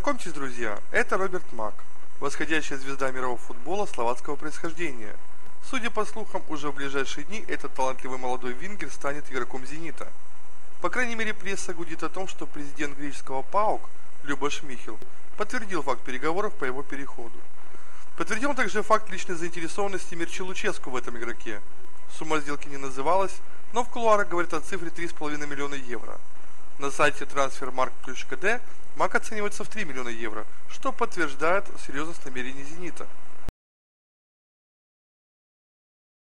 Знакомьтесь, друзья, это Роберт Мак, восходящая звезда мирового футбола словацкого происхождения. Судя по слухам, уже в ближайшие дни этот талантливый молодой вингер станет игроком «Зенита». По крайней мере, пресса гудит о том, что президент греческого ПАОК Любаш Михел подтвердил факт переговоров по его переходу. Подтвердил также факт личной заинтересованности Мирчи Луческу в этом игроке. Сумма сделки не называлась, но в кулуарах говорят о цифре 3,5 миллиона евро. На сайте transfermarkt.d Мак оценивается в 3 миллиона евро, что подтверждает серьезность намерений «Зенита».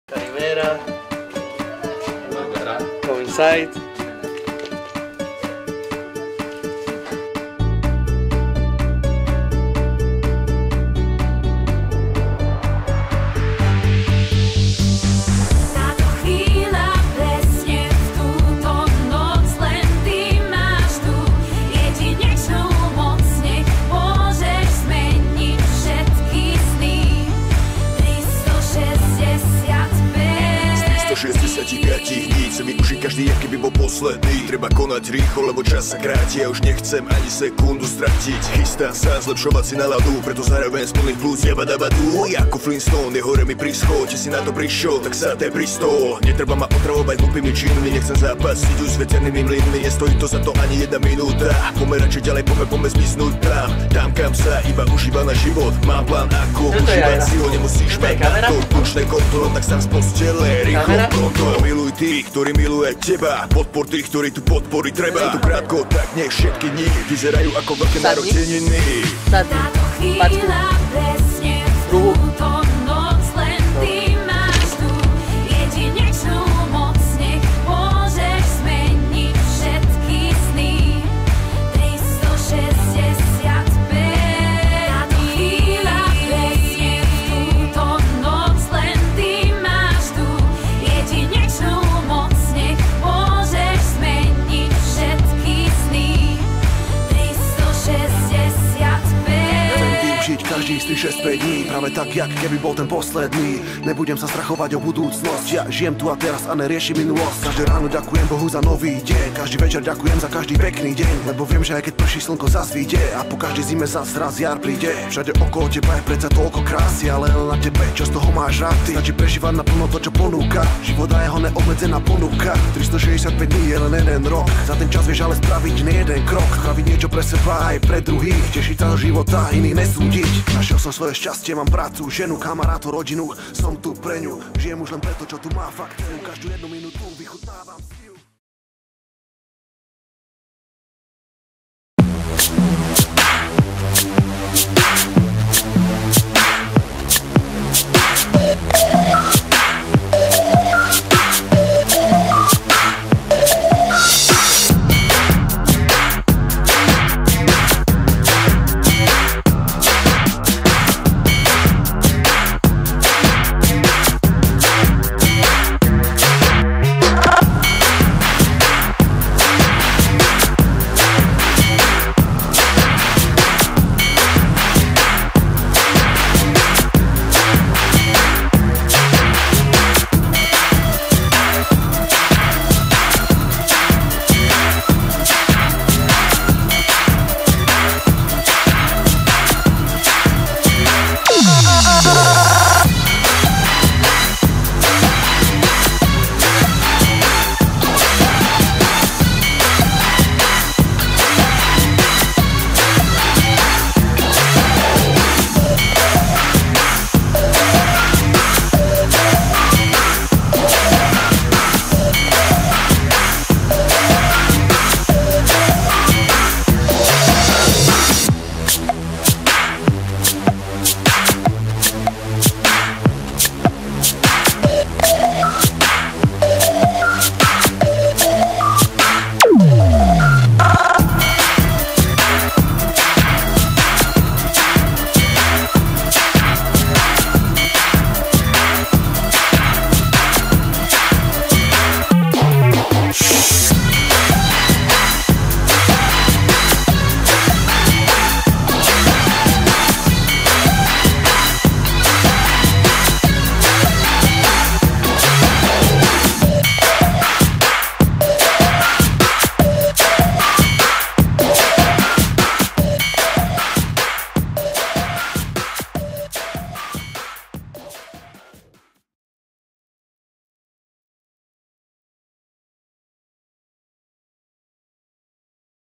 Calimera. Go inside. Dní sa mi uší každý, aký by bol posledný. Treba konať rýchlo, lebo čas sa kráti. Ja už nechcem ani sekundu stratiť. Chystám sa zlepšovať si náladu, preto zároveň z plných plus jabadabadu. Ako Flintstone, je hore mi príschod. Či si na to prišiel, tak sa té pristol. Netreba ma otravovať hlupými činmi. Nechcem zápasiť už s veternými mlynmi. Nestojí to za to ani jedna minúta. Poďme radšej ďalej, poďme zmiznúť tam kam sa iba užíva na život. Mám plán ako užívať si ho, nemusíš mať na to. Počnej kontrolom, tak sám z postele. Rýchlo pronto, miluj tých, ktorí miluje teba. Podpor tých, ktorí tu podpory treba. Je tu krátko, tak nech všetky dni vyzerajú ako veľké narodeniny. Sadni. Pačku. Ruhu. Každý z tých 6-5 dní, práve tak, jak keby bol ten posledný. Nebudem sa strachovať o budúcnosť, ja žijem tu a teraz a neriešim minulosť. Každé ráno ďakujem Bohu za nový deň, každý večer ďakujem za každý pekný deň, lebo viem, že aj keď prší slnko zas vyjde a po každej zime zas raz jar príde. Všade okolo teba je predsa toľko krásy, ale len na tebe, čo z toho máš rád ty. Stačí prežívať naplno to, čo ponúka, život a jeho neobmedzená ponuka. 365 dní je len jeden rok, za ten čas vieš ale spraviť nie jeden krok, spraviť niečo pre seba aj pre druhých, tešiť sa do života, iných nesúdiť. Našiel som svoje šťastie, mám prácu, ženu, kamarátov, rodinu, som tu pre ňu. Žijem už len preto, čo tu má fakt cenu, každú jednu minútu vychutnávam si.